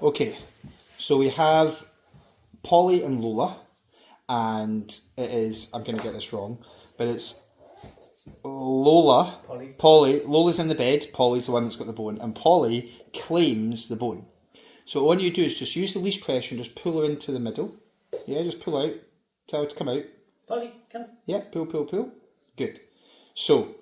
Okay, so we have Polly and Lola, and it is, I'm going to get this wrong, but it's Lola, Polly, Lola's in the bed, Polly's the one that's got the bone, and Polly claims the bone. So all you do is just use the leash pressure and just pull her into the middle. Yeah, just pull out, tell her to come out. Polly, come. Yeah, pull, pull, pull. Good. So,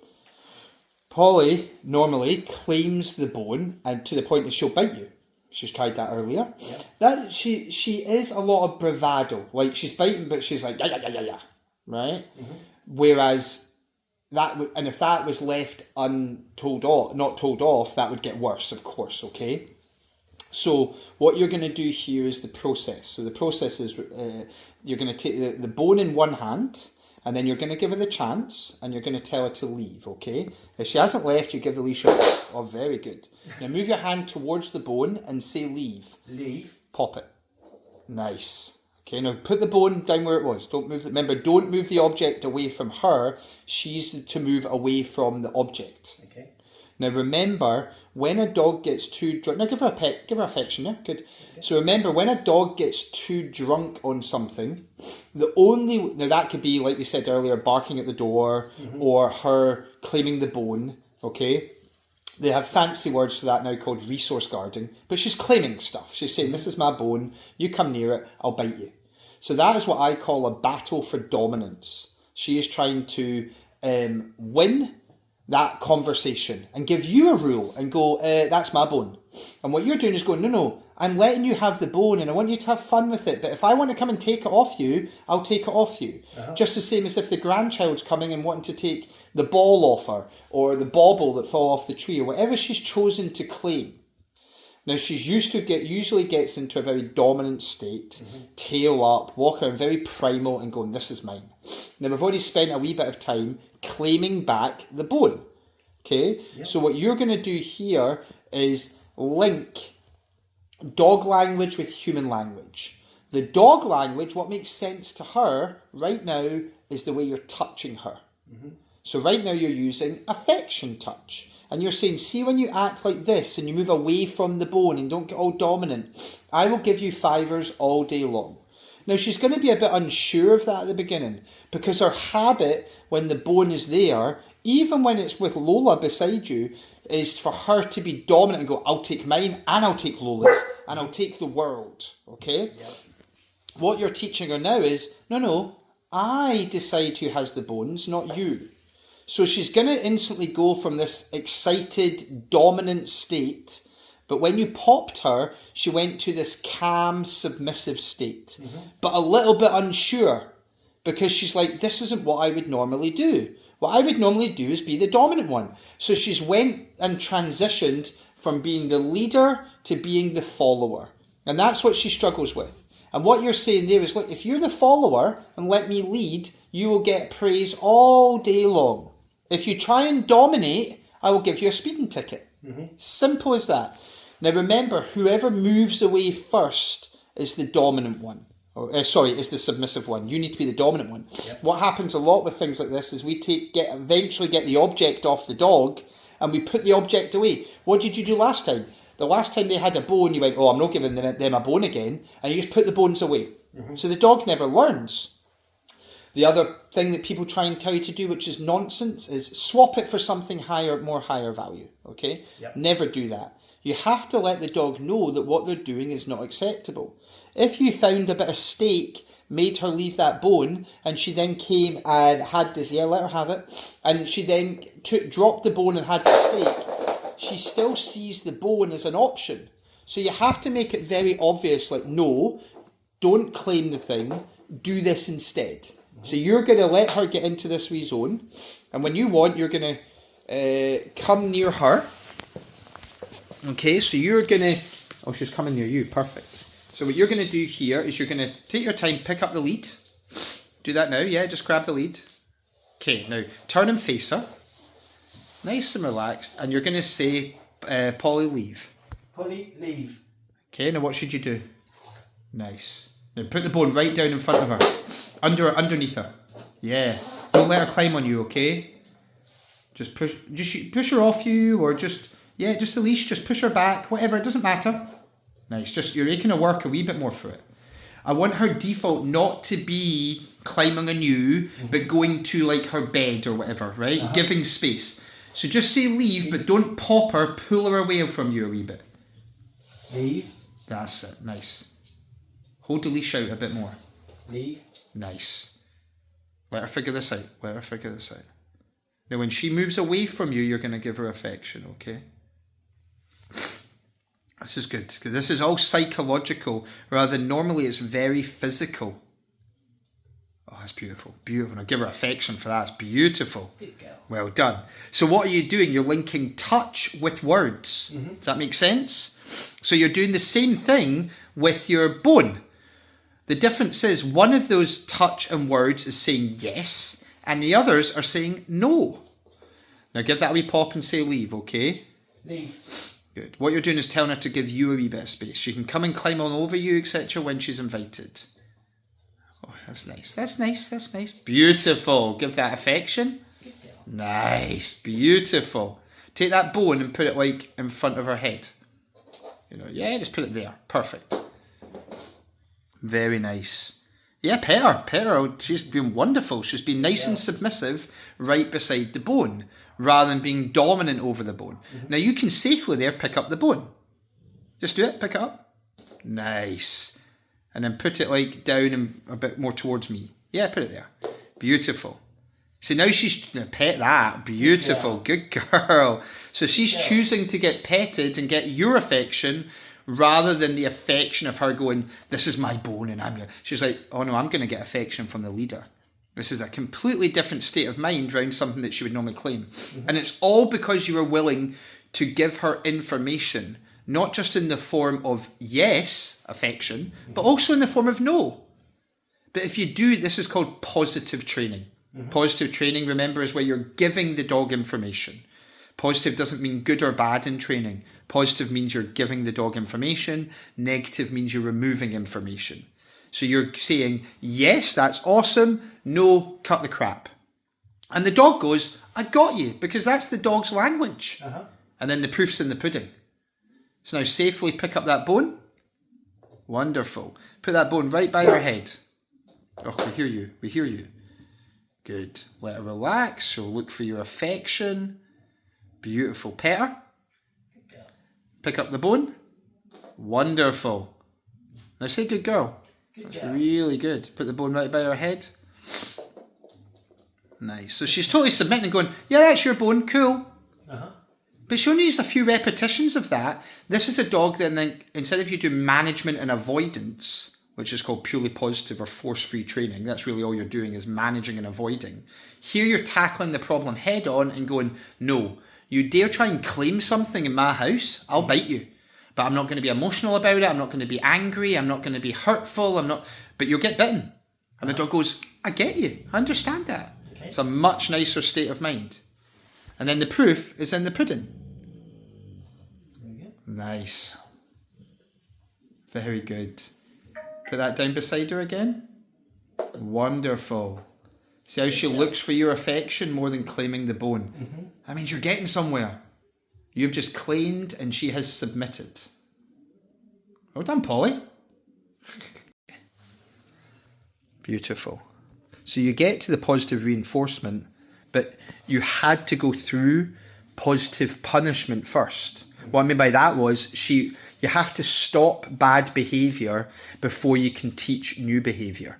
Polly normally claims the bone, and to the point that she'll bite you. She's tried that earlier. Yep. That she is a lot of bravado. Like, she's biting, but she's like, yeah. Right? Mm-hmm. Whereas, and if that was left not told off, that would get worse, of course, okay? So, what you're going to do here is the process. So, the process is you're going to take the bone in one hand, and then you're going to give her the chance, and you're going to tell her to leave, okay? If she hasn't left, you give the leash up. Oh, very good. Now move your hand towards the bone and say leave. Leave. Pop it. Nice. Okay, now put the bone down where it was. Don't move it. Remember, don't move the object away from her. She's to move away from the object. Okay. Now remember, when a dog gets too drunk... Now give her a pet. Give her affection, yeah? Good. Okay. So remember, when a dog gets too drunk on something, now that could be, like we said earlier, barking at the door, or her claiming the bone, okay? They have fancy words for that now called resource guarding, but she's claiming stuff. She's saying, this is my bone, you come near it, I'll bite you. So that is what I call a battle for dominance. She is trying to win that conversation and give you a rule and go, that's my bone. And what you're doing is going, no, I'm letting you have the bone and I want you to have fun with it. But if I want to come and take it off you, I'll take it off you. Uh-huh. Just the same as if the grandchild's coming and wanting to take the ball off her or the bauble that fall off the tree or whatever she's chosen to claim. Now she's usually gets into a very dominant state, tail up, walk around very primal and going, this is mine. Now we've already spent a wee bit of time claiming back the bone. Okay? Yep. So what you're going to do here is link dog language with human language. The dog language, what makes sense to her right now is the way you're touching her. Mm-hmm. So right now you're using affection touch. And you're saying, see when you act like this and you move away from the bone and don't get all dominant, I will give you fivers all day long. Now she's going to be a bit unsure of that at the beginning because her habit when the bone is there, even when it's with Lola beside you, is for her to be dominant and go, I'll take mine and I'll take Lola's and I'll take the world. Okay? Yep. What you're teaching her now is, no, I decide who has the bones, not you. So she's going to instantly go from this excited, dominant state, but when you popped her, she went to this calm, submissive state, but a little bit unsure, because she's like, this isn't what I would normally do. What I would normally do is be the dominant one. So she's went and transitioned from being the leader to being the follower. And that's what she struggles with. And what you're saying there is, look, if you're the follower and let me lead, you will get praise all day long. If you try and dominate, I will give you a speeding ticket. Simple as that. Now remember, whoever moves away first is the dominant one. Is the submissive one. You need to be the dominant one. Yep. What happens a lot with things like this is we eventually get the object off the dog and we put the object away. What did you do last time? The last time they had a bone, you went, oh, I'm not giving them a bone again. And you just put the bones away. So the dog never learns. The other thing that people try and tell you to do, which is nonsense, is swap it for something more higher value. Okay? Yep. Never do that. You have to let the dog know that what they're doing is not acceptable. If you found a bit of steak, made her leave that bone, and she then came and had this, let her have it, and she then dropped the bone and had the steak, she still sees the bone as an option. So you have to make it very obvious, like, no, don't claim the thing, do this instead. So you're going to let her get into this wee zone, and when you want, you're going to come near her. Okay, so you're going to... Oh, she's coming near you. Perfect. So what you're going to do here is you're going to take your time, pick up the lead. Do that now, yeah, just grab the lead. Okay, now turn and face her. Nice and relaxed. And you're going to say, Polly, leave. Polly, leave. Okay, now what should you do? Nice. Now put the bone right down in front of her. Underneath her. Yeah. Don't let her climb on you, okay? Just push her off you, or just the leash, just push her back, whatever, it doesn't matter. Nice. Just, you're making her work a wee bit more for it. I want her default not to be climbing on you, but going to like her bed or whatever, right? Giving space. So just say leave, but don't pop her, pull her away from you a wee bit. Leave. That's it. Nice. Hold the leash out a bit more. Leave. Nice. Let her figure this out. Let her figure this out. Now when she moves away from you, you're going to give her affection, okay? This is good, because this is all psychological, rather than normally it's very physical. Oh, that's beautiful. Beautiful. Now give her affection for that. It's beautiful. Good girl. Well done. So what are you doing? You're linking touch with words. Does that make sense? So you're doing the same thing with your bone. The difference is one of those touch and words is saying yes, and the others are saying no. Now give that a wee pop and say leave, okay? Leave. Good. What you're doing is telling her to give you a wee bit of space. She can come and climb all over you, etc. when she's invited. Oh, that's nice. That's nice. That's nice. Beautiful. Give that affection. Good girl. Nice. Beautiful. Take that bone and put it like in front of her head. You know, yeah, just put it there. Perfect. Very nice. Yeah, pet her. Pet her. She's been wonderful. She's been nice and submissive right beside the bone, rather than being dominant over the bone. Now you can safely there pick up the bone. Just do it, pick it up. Nice. And then put it like down and a bit more towards me. Yeah, put it there. Beautiful. So now she's, pet that. Beautiful, good girl. So she's choosing to get petted and get your affection rather than the affection of her going, this is my bone and I'm your... She's like, oh no, I'm going to get affection from the leader. This is a completely different state of mind around something that she would normally claim. And it's all because you were willing to give her information, not just in the form of yes, affection, but also in the form of no. But if you do, this is called positive training. Positive training, remember, is where you're giving the dog information. Positive doesn't mean good or bad in training. Positive means you're giving the dog information. Negative means you're removing information. So you're saying, yes, that's awesome. No, cut the crap. And the dog goes, I got you, because that's the dog's language. And then the proof's in the pudding. So now safely pick up that bone. Wonderful. Put that bone right by her head. Oh, we hear you. We hear you. Good. Let her relax. She'll look for your affection. Beautiful. Pet her. Pick up the bone. Wonderful. Now say good girl. That's really good. Put the bone right by her head. Nice. So she's totally submitting and going, yeah, that's your bone. Cool. But she only needs a few repetitions of that. This is a dog that then, instead of you do management and avoidance, which is called purely positive or force-free training, that's really all you're doing is managing and avoiding. Here you're tackling the problem head on and going, no, you dare try and claim something in my house, I'll bite you. But I'm not going to be emotional about it. I'm not going to be angry. I'm not going to be hurtful. But you'll get bitten. And the dog goes, I get you. I understand that. Okay. It's a much nicer state of mind. And then the proof is in the pudding. Nice. Very good. Put that down beside her again. Wonderful. See how she looks for your affection more than claiming the bone. That means you're getting somewhere. You've just claimed and she has submitted. Well done, Polly. Beautiful. So you get to the positive reinforcement, but you had to go through positive punishment first. What I mean by that was you have to stop bad behaviour before you can teach new behaviour.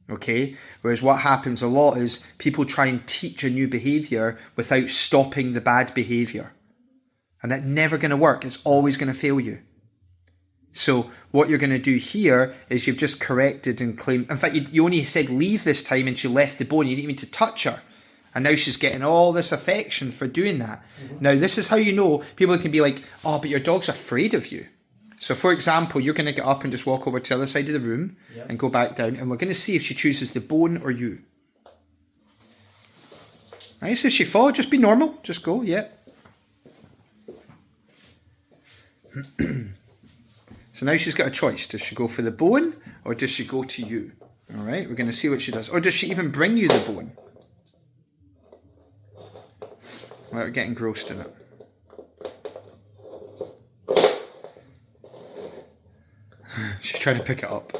Okay? Whereas what happens a lot is people try and teach a new behaviour without stopping the bad behaviour. And that's never going to work. It's always going to fail you. So what you're going to do here is you've just corrected and claimed. In fact, you only said leave this time and she left the bone. You didn't mean to touch her. And now she's getting all this affection for doing that. Now, this is how you know. People can be like, oh, but your dog's afraid of you. So, for example, you're going to get up and just walk over to the other side of the room and go back down. And we're going to see if she chooses the bone or you. Right, so if she falls, just be normal. Just go, So now she's got a choice. Does she go for the bone or does she go to you? All right, we're going to see what she does. Or does she even bring you the bone? Without getting engrossed in it. She's trying to pick it up.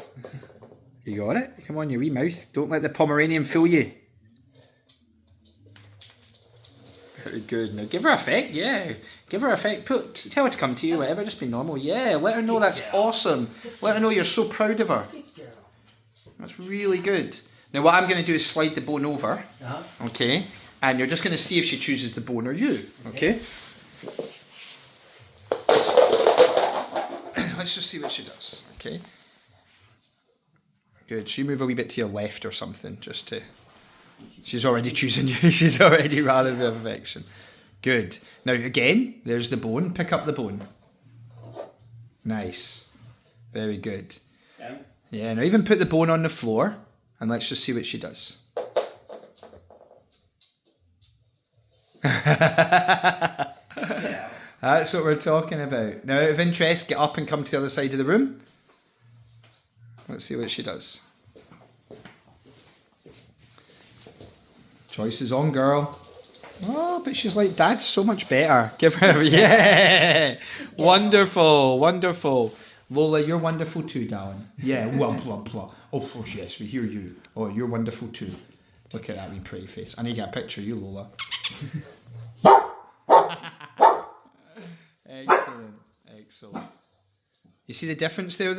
You got it? Come on, you wee mouth. Don't let the Pomeranian fool you. Very good. Now give her affect, yeah. Give her affect. Tell her to come to you, whatever. Just be normal. Yeah, let her know that's awesome. Let her know you're so proud of her. That's really good. Now what I'm going to do is slide the bone over. Okay? And you're just going to see if she chooses the bone or you. Okay? Let's just see what she does. Okay? Good. She move a wee bit to your left or something, just to... She's already choosing you. She's already rather the affection. Good. Now again, there's the bone. Pick up the bone. Nice. Very good. Yeah, now even put the bone on the floor and let's just see what she does. That's what we're talking about. Now, out of interest, get up and come to the other side of the room. Let's see what she does. Choice is on, girl. Oh, but she's like, Dad's so much better. Give her, yeah. Wonderful, wonderful. Lola, you're wonderful too, darling. Yeah, wump, wump, wump. Oh, yes, we hear you. Oh, you're wonderful too. Look at that wee pretty face. I need to get a picture of you, Lola. Excellent, excellent. You see the difference there, though?